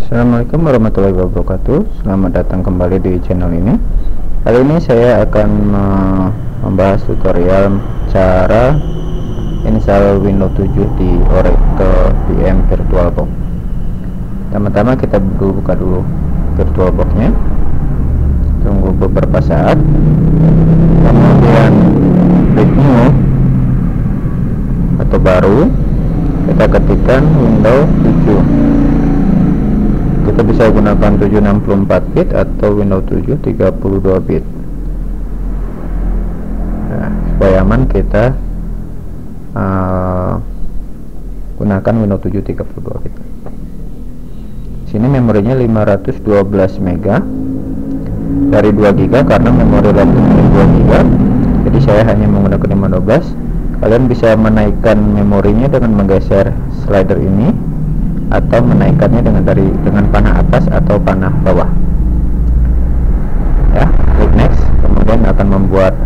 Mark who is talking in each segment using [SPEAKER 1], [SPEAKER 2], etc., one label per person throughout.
[SPEAKER 1] Assalamualaikum warahmatullahi wabarakatuh. Selamat datang kembali di channel ini. Kali ini saya akan membahas tutorial cara install Windows 7 di Oracle VM VirtualBox. Pertama-tama kita buka dulu VirtualBox-nya. Tunggu beberapa saat. Kemudian klik new atau baru. Kita ketikkan Windows 7. Kita bisa gunakan 764 bit atau Windows 7 32 bit. Nah, supaya aman kita gunakan Windows 7 32 bit. Sini memorinya 512 MB dari 2 GB karena memori laptopnya 2 GB. Jadi saya hanya menggunakan 512. Kalian bisa menaikkan memorinya dengan menggeser slider ini, atau menaikkannya dengan panah atas atau panah bawah. Ya, klik next, kemudian akan membuat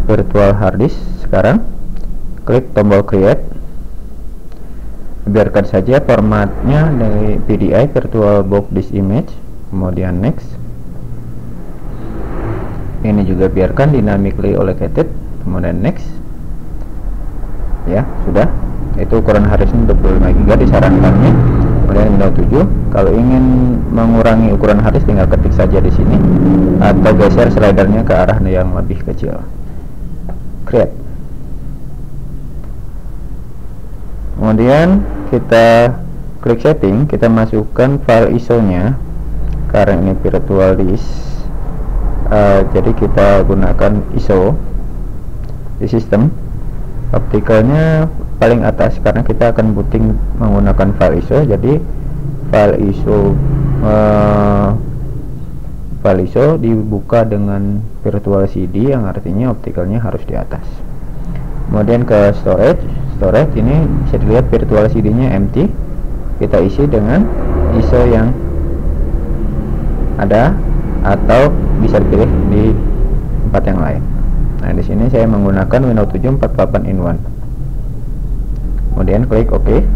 [SPEAKER 1] virtual hard disk. Sekarang klik tombol create, biarkan saja formatnya dari PDI VirtualBox disk image, kemudian next. Ini juga biarkan dynamically allocated, kemudian next. Ya, sudah. Itu ukuran hard disk 25 GB disarankannya. Kemudian Windows 7. Kalau ingin mengurangi ukuran hard disk, tinggal ketik saja di sini atau geser slidernya ke arah yang lebih kecil. Create. Kemudian kita klik setting, kita masukkan file ISO-nya karena ini virtual disk. Jadi kita gunakan ISO di sistem. Optikalnya paling atas karena kita akan booting menggunakan file ISO. Jadi file ISO dibuka dengan virtual CD, yang artinya optikalnya harus di atas. Kemudian ke storage ini bisa dilihat virtual CD nya empty. Kita isi dengan ISO yang ada atau bisa dipilih di tempat yang lain. Nah, di sini saya menggunakan Windows 7 48-in-1. Kemudian klik OK.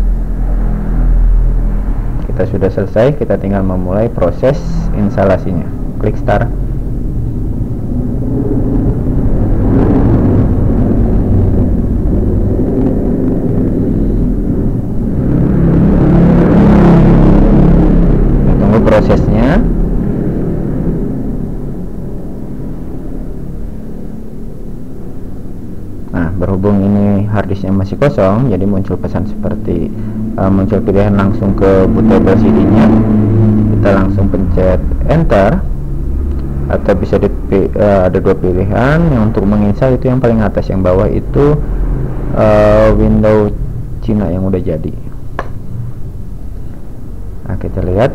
[SPEAKER 1] Kita sudah selesai, kita tinggal memulai proses instalasinya. Klik start. Tunggu prosesnya. Nah, berhubung ini harddisknya masih kosong, jadi muncul pesan seperti muncul pilihan langsung ke bootable CD-nya. Kita langsung pencet enter, atau bisa ada dua pilihan. Yang untuk menginstal itu yang paling atas, yang bawah itu Windows Cina yang udah jadi. Nah, kita lihat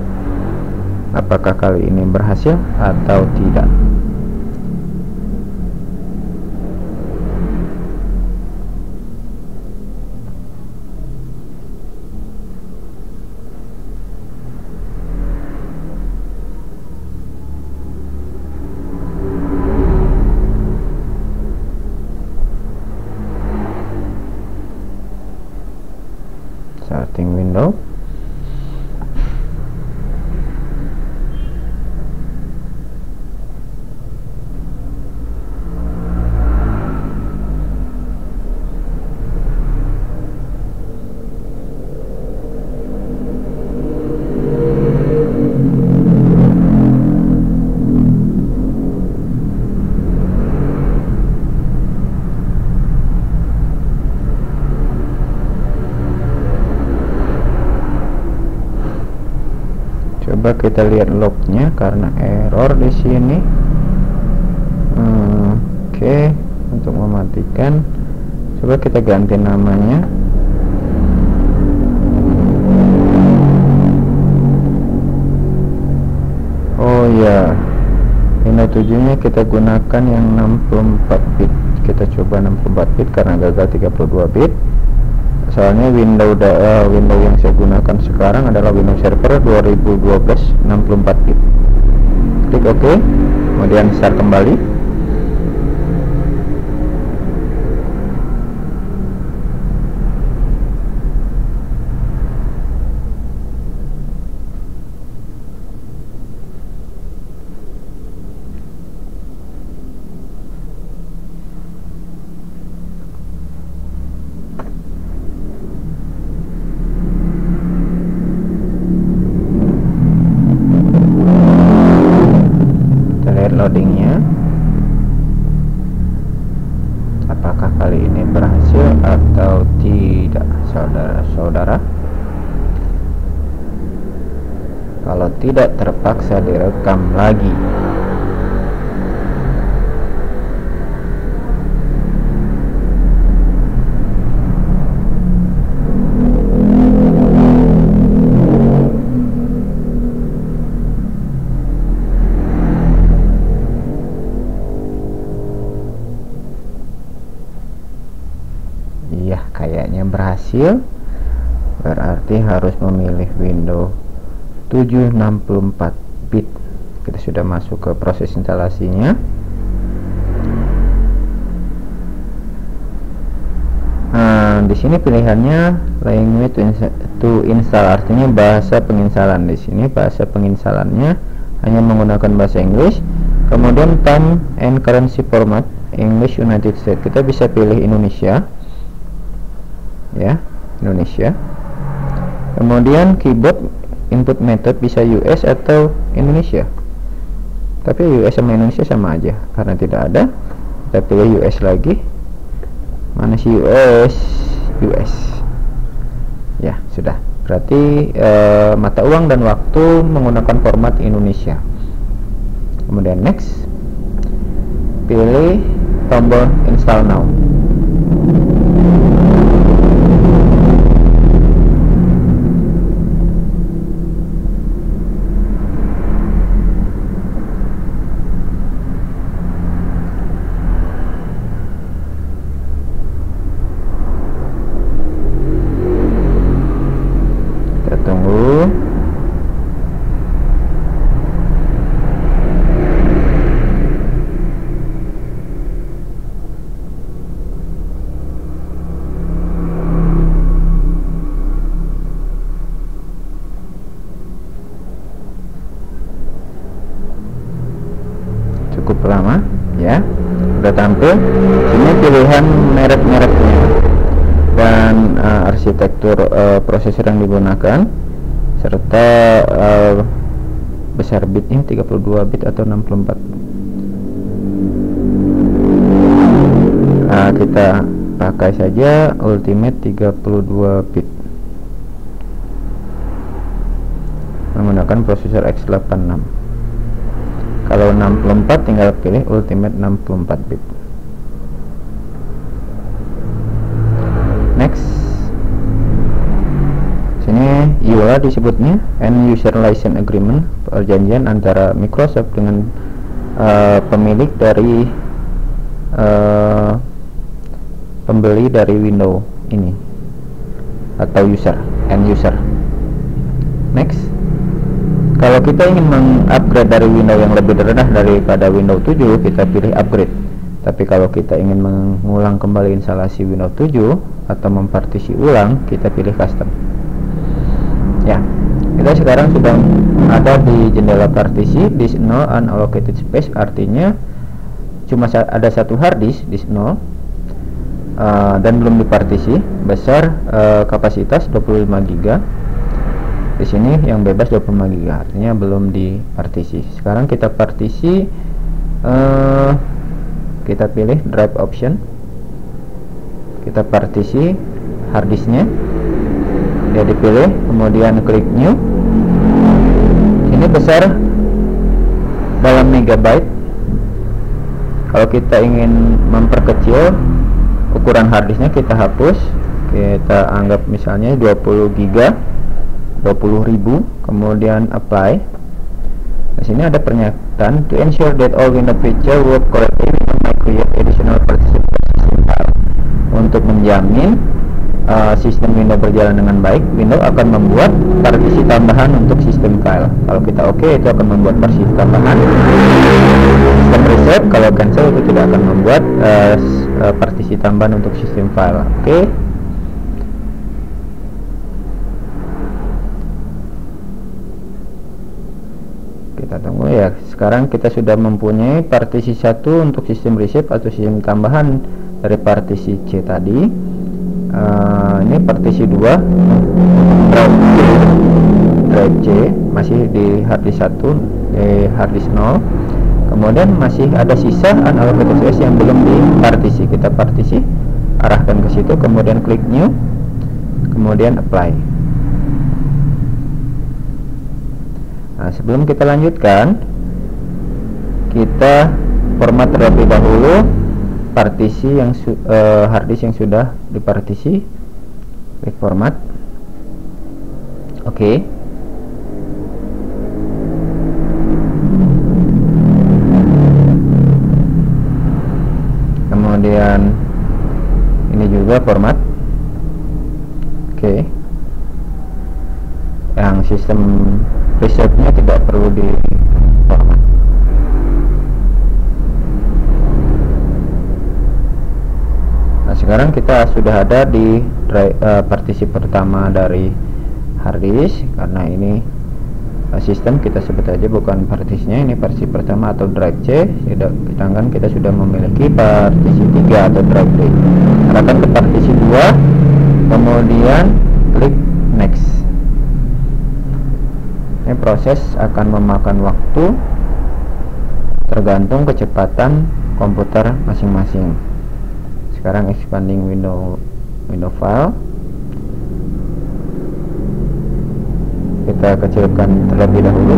[SPEAKER 1] apakah kali ini berhasil atau tidak. Starting window. Coba kita lihat lognya karena error di sini. Oke, untuk mematikan, coba kita ganti namanya. Oh ya, Windows 7 nya kita gunakan yang 64 bit. Kita coba 64 bit karena gagal 32 bit. Soalnya Windows yang saya gunakan sekarang adalah Windows Server 2012 64 bit. Klik OK, kemudian start kembali. loadingnya. Apakah kali ini berhasil atau tidak, saudara-saudara? Kalau tidak, terpaksa direkam lagi. Iya, kayaknya berhasil. Berarti harus memilih Windows 764 bit. Kita sudah masuk ke proses instalasinya. Nah, di sini pilihannya language to install, artinya bahasa penginstalan. Di sini bahasa penginstalannya hanya menggunakan bahasa Inggris. Kemudian time and currency format English United States. Kita bisa pilih Indonesia, ya, Indonesia. Kemudian keyboard input method bisa US atau Indonesia, tapi US sama Indonesia sama aja karena tidak ada. Kita pilih US lagi. Mana sih US? Ya, sudah. Berarti mata uang dan waktu menggunakan format Indonesia. Kemudian next, pilih tombol install now. Tunggu. Cukup lama, ya. Sudah tampil. Ini pilihan merek-mereknya dan arsitektur prosesor yang digunakan, serta besar bitnya 32 bit atau 64. Kita pakai saja Ultimate 32 bit menggunakan prosesor X86. Kalau 64 tinggal pilih Ultimate 64 bit. Next, sini EULA disebutnya, End User License Agreement, perjanjian antara Microsoft dengan pemilik dari pembeli dari Windows ini atau user, end user. Next, kalau kita ingin mengupgrade dari Windows yang lebih rendah daripada Windows 7, kita pilih upgrade. Tapi kalau kita ingin mengulang kembali instalasi Windows 7 atau mempartisi ulang, kita pilih custom. Ya, kita sekarang sudah ada di jendela partisi disk 0 unallocated space, artinya cuma ada satu hard disk disk 0 dan belum dipartisi, besar kapasitas 25 GB. Di sini yang bebas 25 GB, artinya belum dipartisi. Sekarang kita partisi, kita pilih drive option, kita partisi harddisknya, dia dipilih, kemudian klik new. Ini besar dalam megabyte. Kalau kita ingin memperkecil ukuran harddisknya, kita hapus, kita anggap misalnya 20 GB, 20.000, kemudian apply. Di sini ada pernyataan, to ensure that all Windows feature work correctly, we might create additional participation file. Untuk menjamin sistem Windows berjalan dengan baik, Windows akan membuat partisi tambahan untuk sistem file. Kalau kita oke, itu akan membuat partisi tambahan. Sistem reset, kalau cancel itu tidak akan membuat partisi tambahan untuk sistem file. Oke. Kita tunggu ya. Sekarang kita sudah mempunyai partisi 1 untuk sistem reset atau sistem tambahan dari partisi C tadi. Ini partisi 2 drive C masih di harddisk 1, di harddisk 0. Kemudian masih ada sisa unallocated space yang belum dipartisi. Kita partisi, arahkan ke situ, kemudian klik new, kemudian apply. Nah, sebelum kita lanjutkan, kita format terlebih dahulu partisi yang harddisk yang sudah dipartisi. Klik format. Oke. Kemudian ini juga format. Oke. Yang sistem resetnya tidak perlu di format. Nah, sekarang kita sudah ada di partisi pertama dari harddisk. Karena ini sistem, kita sebut aja bukan partisinya, ini partisi pertama atau drive C. Sedangkan kita sudah memiliki partisi 3 atau drive D. Arahkan ke partisi 2, kemudian klik next. Ini proses akan memakan waktu tergantung kecepatan komputer masing-masing. Sekarang expanding window file, kita kecilkan terlebih dahulu.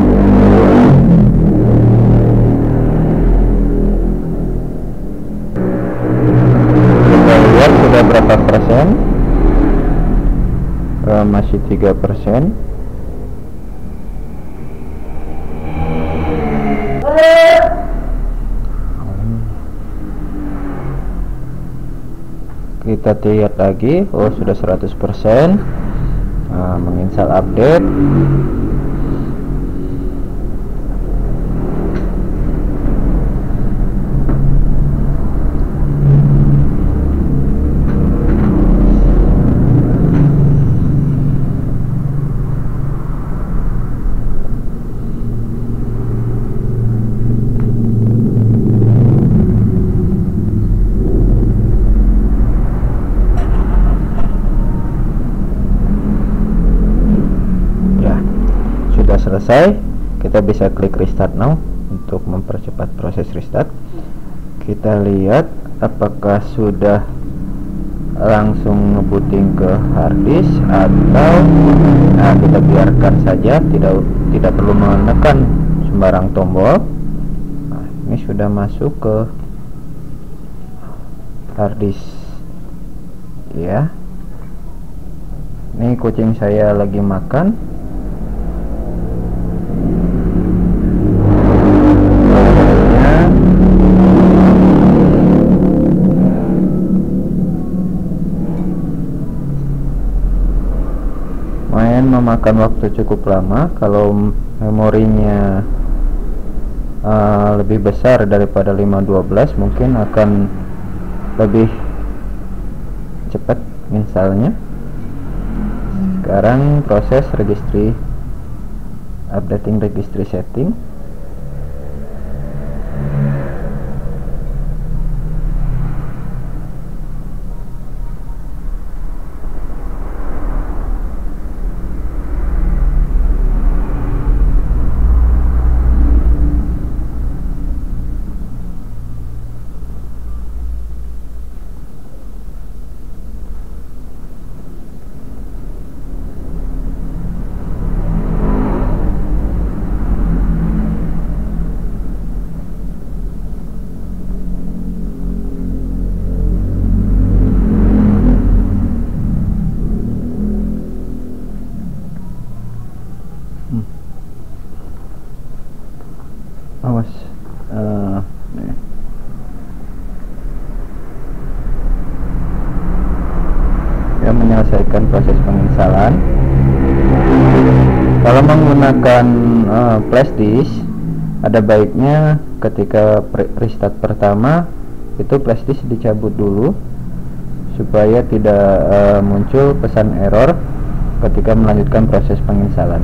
[SPEAKER 1] Kita lihat sudah berapa persen. Masih 3%. Kita lihat lagi, oh sudah 100%. Menginstal update. Selesai, kita bisa klik restart now untuk mempercepat proses restart. Kita lihat apakah sudah langsung ngebooting ke harddisk atau kita biarkan saja, tidak perlu menekan sembarang tombol. Nah, ini sudah masuk ke harddisk ya. Ini kucing saya lagi makan. Memakan waktu cukup lama. Kalau memorinya lebih besar daripada 512, mungkin akan lebih cepat installnya. Sekarang proses registry, updating registry setting. Awas, ya, menyelesaikan proses penginstalan. Kalau menggunakan flash disk, ada baiknya ketika restart pertama itu flash disk dicabut dulu supaya tidak muncul pesan error ketika melanjutkan proses penginstalan.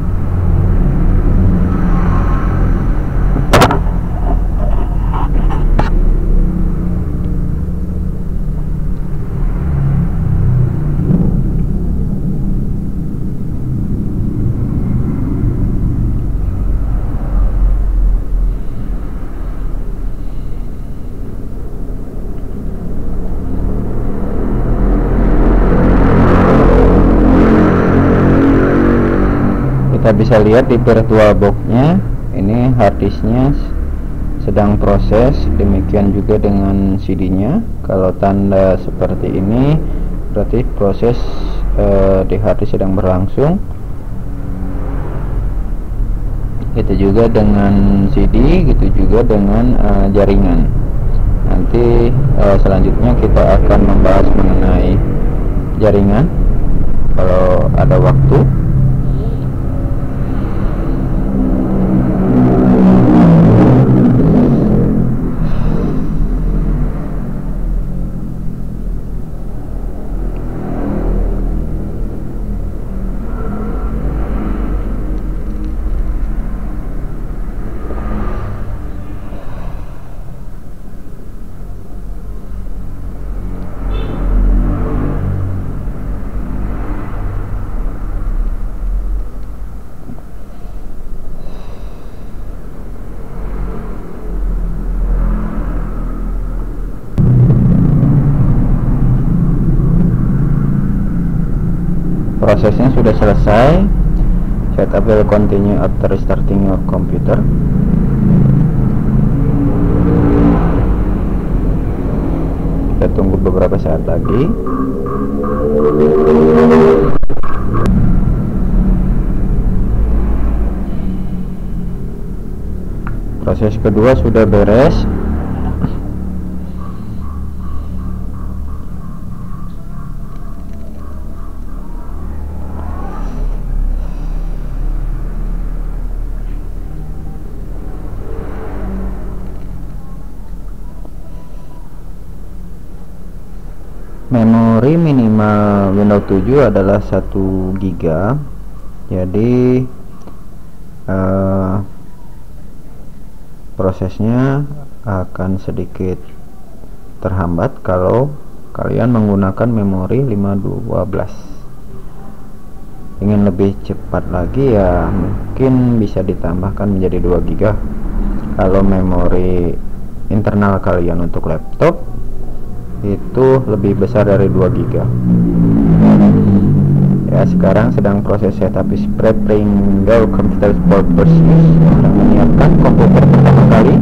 [SPEAKER 1] kita bisa lihat di VirtualBox-nya ini harddisknya sedang proses, demikian juga dengan CD-nya. Kalau tanda seperti ini berarti proses di harddisk sedang berlangsung. Itu juga dengan CD, gitu juga dengan jaringan. Nanti selanjutnya kita akan membahas mengenai jaringan kalau ada waktu. Prosesnya sudah selesai. Setup will continue after restarting your computer. Kita tunggu beberapa saat lagi. Proses kedua sudah beres. Memori minimal Windows 7 adalah 1 GB. Jadi prosesnya akan sedikit terhambat kalau kalian menggunakan memori 512. Ingin lebih cepat lagi ya mungkin bisa ditambahkan menjadi 2 GB. Kalau memori internal kalian untuk laptop itu lebih besar dari 2 GB. Ya, sekarang sedang proses setup is preparing your computer for first use. Sedang menyiapkan komputer pertama kali.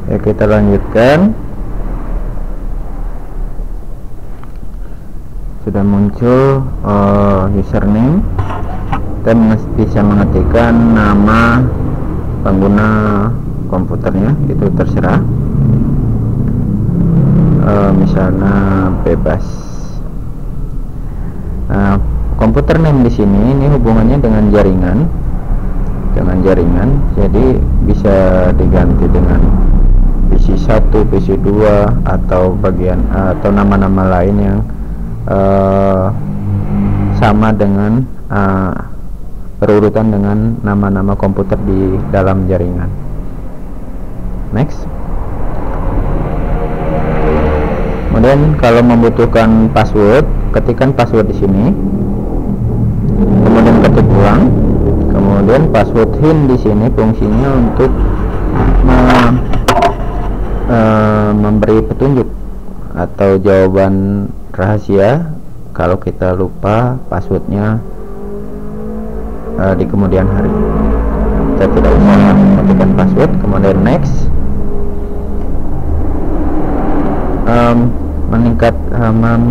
[SPEAKER 1] Ya, kita lanjutkan. Sudah muncul username. Kita bisa mengetikkan nama pengguna komputernya, itu terserah. Misalnya bebas. Nah, komputer name di sini ini hubungannya dengan jaringan. Jadi bisa diganti dengan PC1, PC2 atau bagian atau nama-nama lain yang sama dengan berurutan dengan nama-nama komputer di dalam jaringan. Next. Kemudian kalau membutuhkan password, ketikkan password di sini. Kemudian ketik ulang. Kemudian password hint di sini fungsinya untuk memberi petunjuk atau jawaban rahasia kalau kita lupa passwordnya di kemudian hari. Kita tidak usah mengetikkan password. Kemudian next.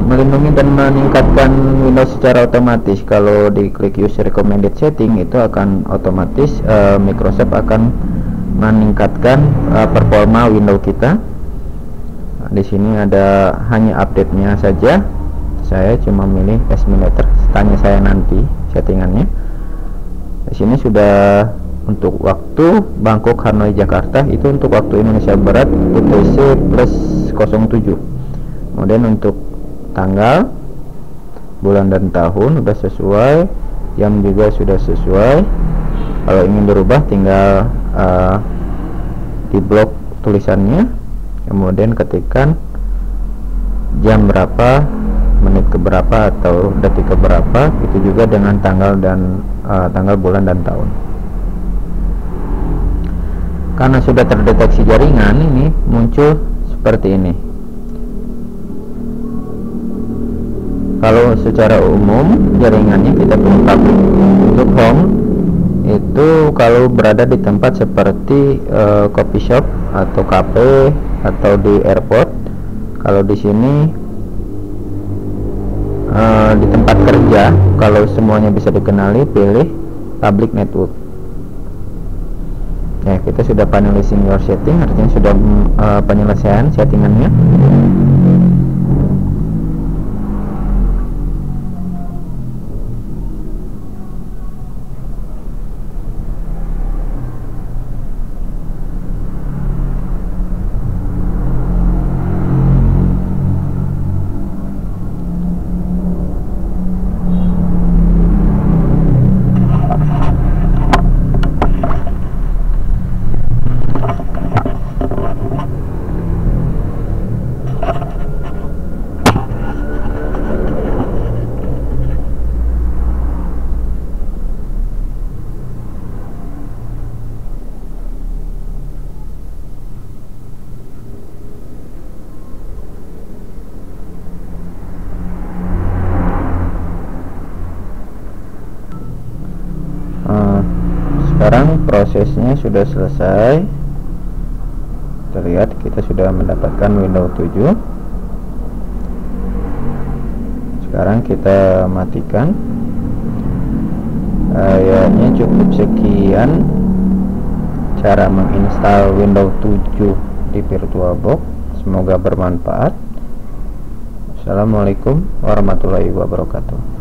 [SPEAKER 1] Melindungi dan meningkatkan Windows secara otomatis. Kalau diklik use recommended setting itu akan otomatis Microsoft akan meningkatkan performa Windows kita. Di sini ada hanya update-nya saja. Saya cuma milih Simulator. Tanya saya nanti settingannya. Di sini sudah untuk waktu Bangkok, Hanoi, Jakarta. Itu untuk waktu Indonesia Barat UTC plus 07. Kemudian untuk tanggal, bulan dan tahun sudah sesuai, jam juga sudah sesuai. Kalau ingin berubah tinggal di blok tulisannya, kemudian ketikkan jam berapa, menit keberapa atau detik keberapa, itu juga dengan tanggal dan tanggal, bulan, dan tahun. Karena sudah terdeteksi jaringan, ini muncul seperti ini. Kalau secara umum jaringannya kita pilih public. Untuk home itu kalau berada di tempat seperti coffee shop atau cafe atau di airport. Kalau di sini di tempat kerja, kalau semuanya bisa dikenali, pilih public network. Ya, kita sudah finalizing your setting, artinya sudah penyelesaian settingannya. Sekarang prosesnya sudah selesai. Terlihat kita sudah mendapatkan Windows 7. Sekarang kita matikan. Kayaknya cukup sekian cara menginstal Windows 7 di VirtualBox. Semoga bermanfaat. Assalamualaikum warahmatullahi wabarakatuh.